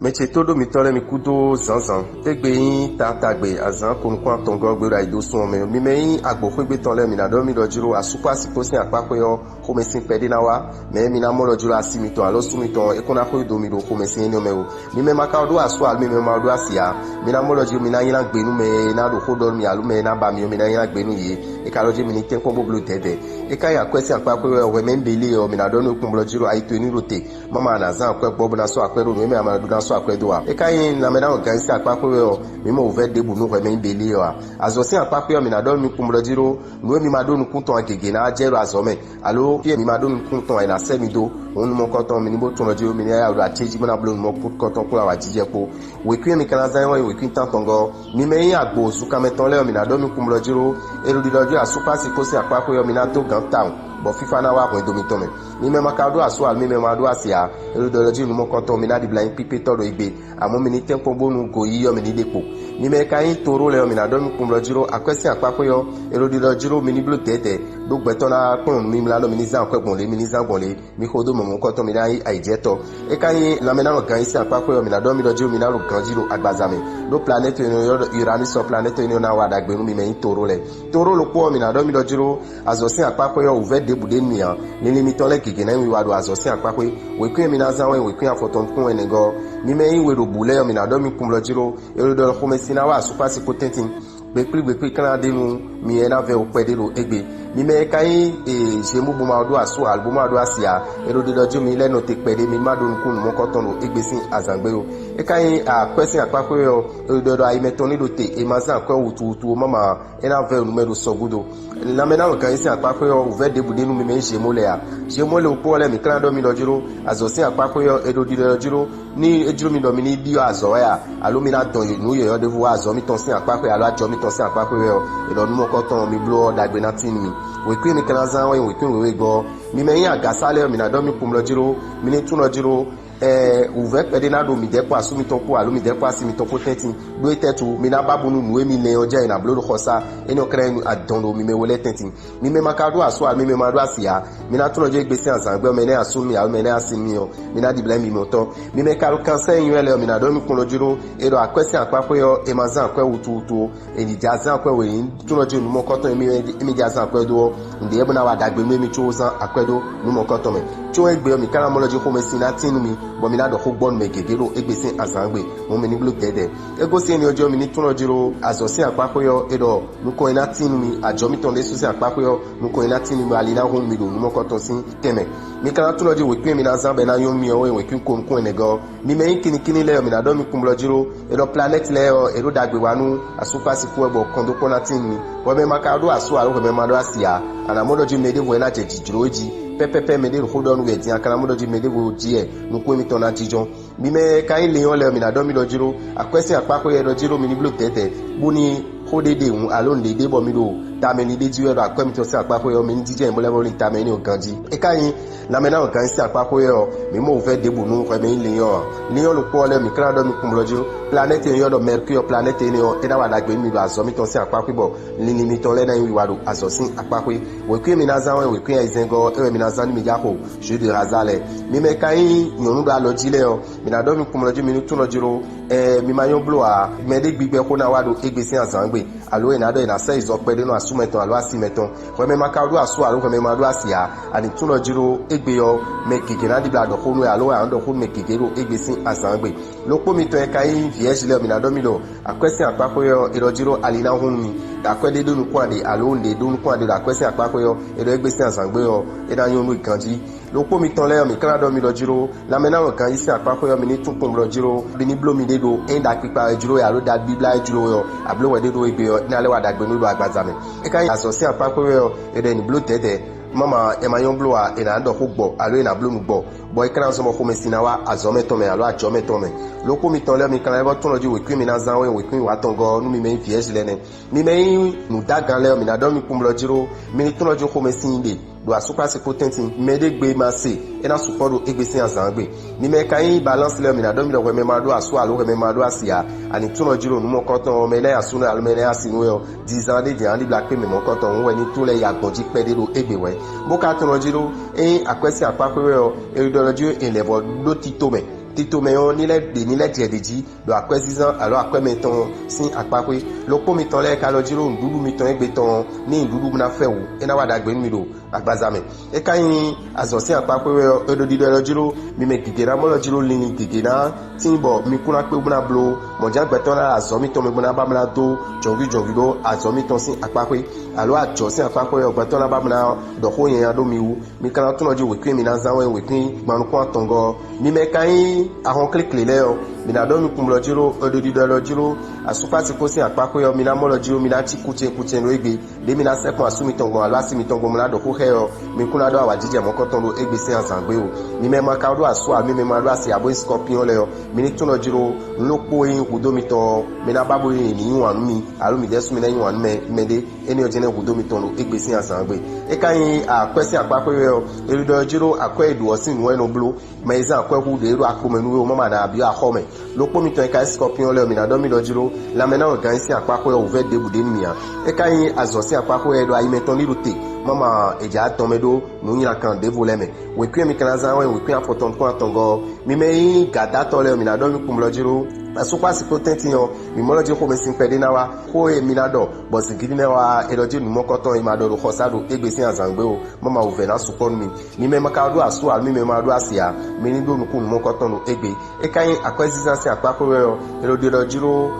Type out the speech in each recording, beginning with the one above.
Meche todo mitole mikudo zanzan. Egbe yin tatagbe azan konkwa tongo gbera idosun ome. Mime yin agbokwe gbe tonle minado mi dojiro asupa siposi akpakoyo homesin pedinawa. Me mina mo dojiro asimito alo sumito ekona ko idomido homesin ni omeo. Mime makaudo asu al mime maudo asia. Mina mo dojiro mina yin agbenu me na do hodor mi alu me na ba mi mina yin agbenu ye. Ekaloje mini tenko boblo dede. Eka ya kwesi akpakoyo we membele o minado no kumblojiro aito ni rote. Mama na zan akwe bobo na so akwero no me amadu na so akwedoa. Eka yin na mena organisi akpakoyo mimo uve debu no we membele o. Azosi akpakoyo minado mi kumblojiro no mi mado no kunton agege na ajero azome. Alo pie mi mado no kunton ina semido onu mo konton mi ni bo tunojiro mi ni ya ro ateji mo na blo mo put konton kula wa jije po. We kwi mi kana zan we kwi tantongo mi me yin agbo suka meton le minado mi kumblojiro erudidojiro asupa sikosi akpakoyo minato gantown. Bo fifa na wa ko domitome ni me makado aso al mi me mado asia erudoloji nu mo konton mi na di blind pipe todo igbe amo mi ni tempo bonu go yiyo mi ni depo ni me kayin toro le mi na do mi kumlojiro akwesi apapoyo erudolojiro mi ni blo tete do gbeto na kun mi la no mi ni zan kwegbon le mi ni zan gbon le mi kodo mo konton mi na aijeto e kayin la me na gan isi apapoyo mi na do mi dojiro mi na ro ganjiro agbazame do planet Uranus so planet na wa dagbenu mi me toro le toro lo po mi na do mi dojiro azosin apapoyo uve debude niyan ni limitole keke na wi wado azosin apapwe we kwen mi na zan we kwen afoton kun enego mi me yin we ro bule mi na do mi kumlojiro erodol khomesina wa supasi potentin gbe kana denu mi ena ve opedelo egbe mi me kai jemu bu ma do aso album ma do asia erodolojo mi leno te pede mi ma do nkun mo kotono egbe sin azangbe e kai a question apapwe yo erodolo ai metoni do te e mazan kwa utu mama ena ve numero sogudo la mena kan isi apapwe yo uve debude nu mi me jemole a jemole opo le mi kana do mi dojiro azosin apapwe yo erodolojiro ni ejiro mi do mi ni bio azo ya alumina don nu yo de vo azo mi ton sin apapwe alo ajo mi ton sin apapwe yo edonu mo koton mi blo dagbe na tin mi we kwen mi kana zan we kwen we go mi me yin agasale mi na do mi kumlojiro mi ni tunojiro uve pede na do mi depo asumi tonko alo mi depo asimi tonko tentin do tetu mi na babunu nu mi le oja ina blo khosa eni okren adondo mi me wole tentin mi me makado aso mi me mado asia mi na tunoje gbese azangbe me na asumi alo me na asimi o mi na di blame mi moto mi me kal kanse yin ele mi na do mi kunlojiro ero akwese apapo yo e mazan akwe utu eni jazan akwe we tunoje nu mo koton mi jazan akwe do nde ebo na wa dagbe mi chosan akwe do nu mo koton me cho egbe mi kana moloji ko me sina tinu mi bo mi na do ko gbon me gegero egbese azangbe mo me ni blo dede ego si eni ojo mi ni tunojiro azosin apapo yo edo nuko ina tinu mi ajo mi ton le susi apapo yo nuko ina tinu mi alina hun mi do nu mo koton sin teme mi kana tunoji we pe mi na zambe na yon mi o we kin ko enego mi me kini le mi na do mi kumlojiro edo planet le edo dagbe wanu asupa sifu ebo kondo kona tinu mi bo me makado aso alo ko me mado asia ana modoji me de vo na jejiroji pepepe me de hodon we tin akana modoji me de vo die nuko mi ton na jijon mi me kain leon le mi na do mi dojiro akwesi apapo ye dojiro mi ni blo tete buni hodede un alonde de bo mi do tameni de jiwe do akwemi to se apapo yo mi ni jije mo level tameni oganji e kain la mena ogansi apapo yo mi mo fe debu nu ko mi leon lo po le mi kra do mi kumlojiro planet yo do mercury planet ni o ina wada gbe mi do azo mi to se apapo bo ni mi to le na wi wado azosin apapo we kwi mi na zan we kwi izengo e mi na zan mi jako je de razale mi me kain yonu do alojile o mi na do mi kumlojiro mi ni tunojiro mi mayon blo a me de gbigbe ko na wado egbesi azangbe alo ina do ina se izopede no asumeton alo asimeton we me makado aso alo we me mado asia ani tunojiro egbe yo me kike na di blado ko no alo ando ko me kike ro egbesi azangbe lopo mi to e kai vierge le mi na do mi lo akwesi apapo yo erojiro alina hunmi akwede do nu kwande alo nde do nu kwande akwesi apapo yo ero egbesi azangbe yo eda yon mu ikanji lopo mi ton le mi kana do mi dojiro la mena o kan isi apapo yo mi ni tun pon dojiro bi ni blo mi de do enda pipa ejiro ya lo da bibla ejiro yo ablo we de do egbe yo na le wa dagbe no do agbazame e kan asosi apapo yo ede ni blo tete mama emayon blo a ena ndo ko gbo alo ena blo mu gbo bo ikran so mo ko mesina wa azome to me alo ajome to me loko mi ton le mi kan le bo tun loju we kwin mi na zan we kwin wa tongo nu mi me vierge le ne mi me nu dagan le mi na do mi kumlojiro mi ni tun loju ko mesin de do asupa se potentin me de gbe ma se ena suporo egbesi azangbe mi me kan balance le mi na do mi lo we me ma do aso alo we me ma do asia ani tun lojiro nu mo koton me le asuna alo me le asinu yo 10 ans de ani black pe me mo koton we ni tun le ya gbonji pede do egbe we bo ka tun lojiro akwesi apapo yo eridolojo elebo do tito me tito meyo ni le deji do akwe zizan alo akwe meton sin akpakwe lopo mi ton le ka lo jiro ndudu mi ton egbe ton ni ndudu na fe wu ina wada gbe mi do agbazame e kayin azosin akpakwe edodido lo jiro mi me gigera mo lo jiro lini gigera timbo mi kuna pe buna blo mo jan gbe ton la azomi ton me buna ba mla do jongi do azomi ton sin akpakwe alo ajosin akpakwe ogbe ton la ba mla do ho yen ado mi wu mi kana tun ojo wekwe mi na zanwe wekwe gbanu kwa tongo mi me kayin ahon click le o mi na do mi kumlo jiro edodido lo jiro asupa ti ko sin akpakwe mi na mo lo jiro mi na ti kuche no egbe de mi na sekun asumi tongo alo asimi tongo mo na do ho he o mi kuna do awajije mo koton lo egbe sin azangbe o mi me ma ka do aso mi me ma do asi abo scorpion le o mi ni tun lo jiro lopo yin kudo mi to mi na babo yin ni wan mi alo mi desu mi na yin wan me de eni ojene kudo mi ton lo egbe sin azangbe e kayin akwesi akpakwe o erido jiro akwe edu osin no blo maiza akwe hu de ru akpomenu o mama na abi ahome lopo mi ton e ka scorpion le mi na do mi lo jiro la mena organisi akpakwe o ve debu de mi ya e kayin azosin akpakwe edo ayimeton li rote mama eja tomedo no nyira kan de voleme we kwe mi kana zanwe we kwe afoton ko atongo mi me gada tole mi na do mi kumlo jiro asupa si potenti yo mi mo lo je ko me sin pede na wa ko e mi na do bo si gidi na wa e lo je nu mo koton e ma do ko sado egbe sin azangbe o mama o ve na support mi me maka do aso al mi me ma do asia mi ni do nu ku mo koton no egbe e kan akwezi si apaporo yo e lo de lo jiro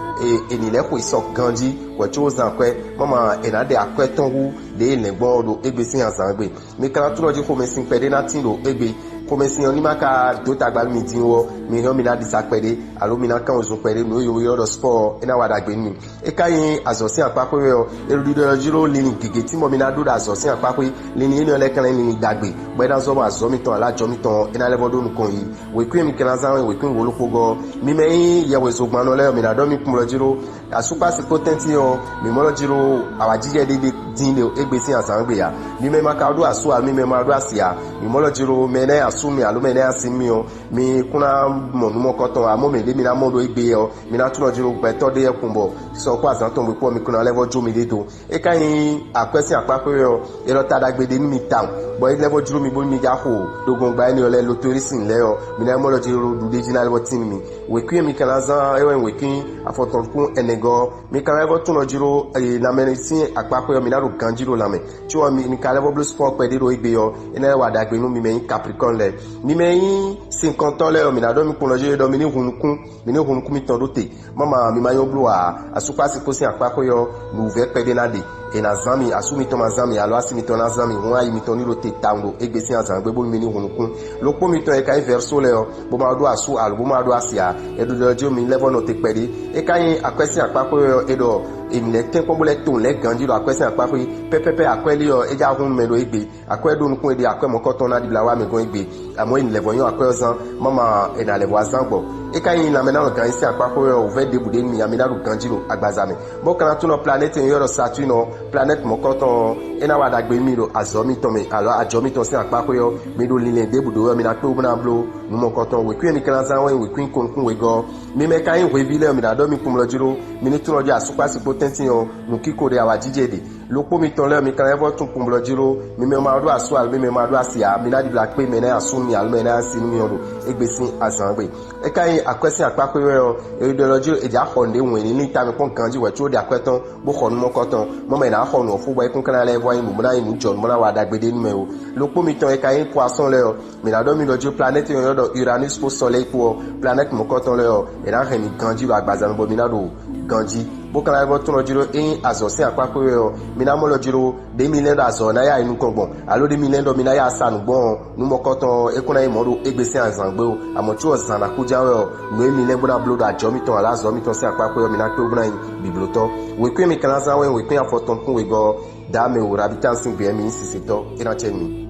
ni le ko isok ganji we cho zan kwe mama e na de akweton hu de legbo do egbe sin azangbe mi kana tu lo je ko me sin pede na tin do egbe komesi oni maka do tagbal mi dinwo mi yo mi na disapede alo mi na kan ozo pede no yo do sport ina wada gbe ni e kayin azosin apapọ yo erudido jiro lini gege ti mo mi na do azosin apapọ lini ni ole kan lini gbagbe gbe dan so ma zo mi ton ala jo mi ton ina level do nkan yi we kwe mi kan zan we kwe wo lo pogo mi me ye we so gban le mi na do mi kun lo jiro asupa si potenti yo mi mo lo jiro awajije de din le egbe sin asangbe ya mi me maka do aso mi me ma do asia mi mo lo jiro me na asumi alo me na asimi o mi kuna mo nu mo koton amo me de mi na mo do egbe o mi na tun lo jiro gbe to de ekunbo so kwa zan ton mi po mi kuna level jo mi de do e kayin akwesi apapọ yo e lo tadagbe de ni mi town boy level jiro mi bo mi ja ho dogon gba ni ole lo torisin le o mi na mo lo jiro du de jinal wo tin mi we kwi mi kana zan e we kin afoton kun enego mi kana level tun lo jiro na medicine apapọ yo mi na ro ganjiro lame tí wọ́n mi ní kalẹ́bọ̀ blue sport pẹ̀lú ìrò ìgbé yọ iná ẹwà dàgbé inú mi mẹ́yìn capricorn lẹ̀ mi mẹ́yìn sí nǹkan tán lẹ́yọ mi nàdọ́ mi kún lọ́jọ́ yẹ́dọ́ mi ní hunkún mi tán lóte mọ́mà mi máa yọ blue àsopásí kó sí àpapọ̀ yọ lùvẹ́ pẹ̀lú náà dé ena zami asumi to mazami alo asimi to nazami won ayi mi to ni rote tango egbe si azan gbe bo mi ni hunukun lo po mi to e kai verso le o bo ma do asu alo bo ma do asia e do dojo mi level no te pede e kai akwesi apapo edo emile ten ko bole to le ganji lo akwesi apapo pepepe akweli o eja hun me do egbe akwedo nukun ede akwe mo koton na di blawa me gon egbe amo en level yo akwe ozan mama ena level azan gbo e kai na me na gan si apapo o ve debude mi amina ru ganji lo agbazame bo kan tun no planet yo Saturn planet mokoton ena wada gbe mi ro azomi to me alo ajomi to si apako yo mi do lile debudo yo mi na to buna blo nu mokoton we kwen mi kan san we kwen kon we go mi me kan we bile mi da do mi kum lo jiro mi ni tun ojo asupa si potenti yo nu kiko de awa jijede lo po mi ton le mi kan ever tun kum lo jiro mi me ma do asu al mi me ma do asia mi na di black pe me na asu mi al me na sin mi oro egbesin azangbe e kan akwesi apako yo ideology eja honde won ni ta mi kon kanji we tro de akweton bo khonu mokoton mo me na khonu fu bo ikun kana le vo yin mo na yin jon mo na wa dagbede ni me o lo po mi ton e kan poisson le o mi na do mi lojo planet yo do Uranus po soleil po planet mokoton le o e na remi ganji lo agbazan bo mi na do ganji bo kana go tun lojiro azosin apapo yo mi na mo lojiro de mi lendo azo na ya inu kongbon alo de mi lendo mi na ya sanu gbon nu mokoton ekuna imodo egbesin azangbe o amotu ozan akuja yo no mi lebo na blood ajo mi ton ala zo mi ton si apapo yo mi na pe obuna yin bibloto we kwe mi kana za we kwe afoton kun we go da me o rabitan sin be mi sisito ina chemi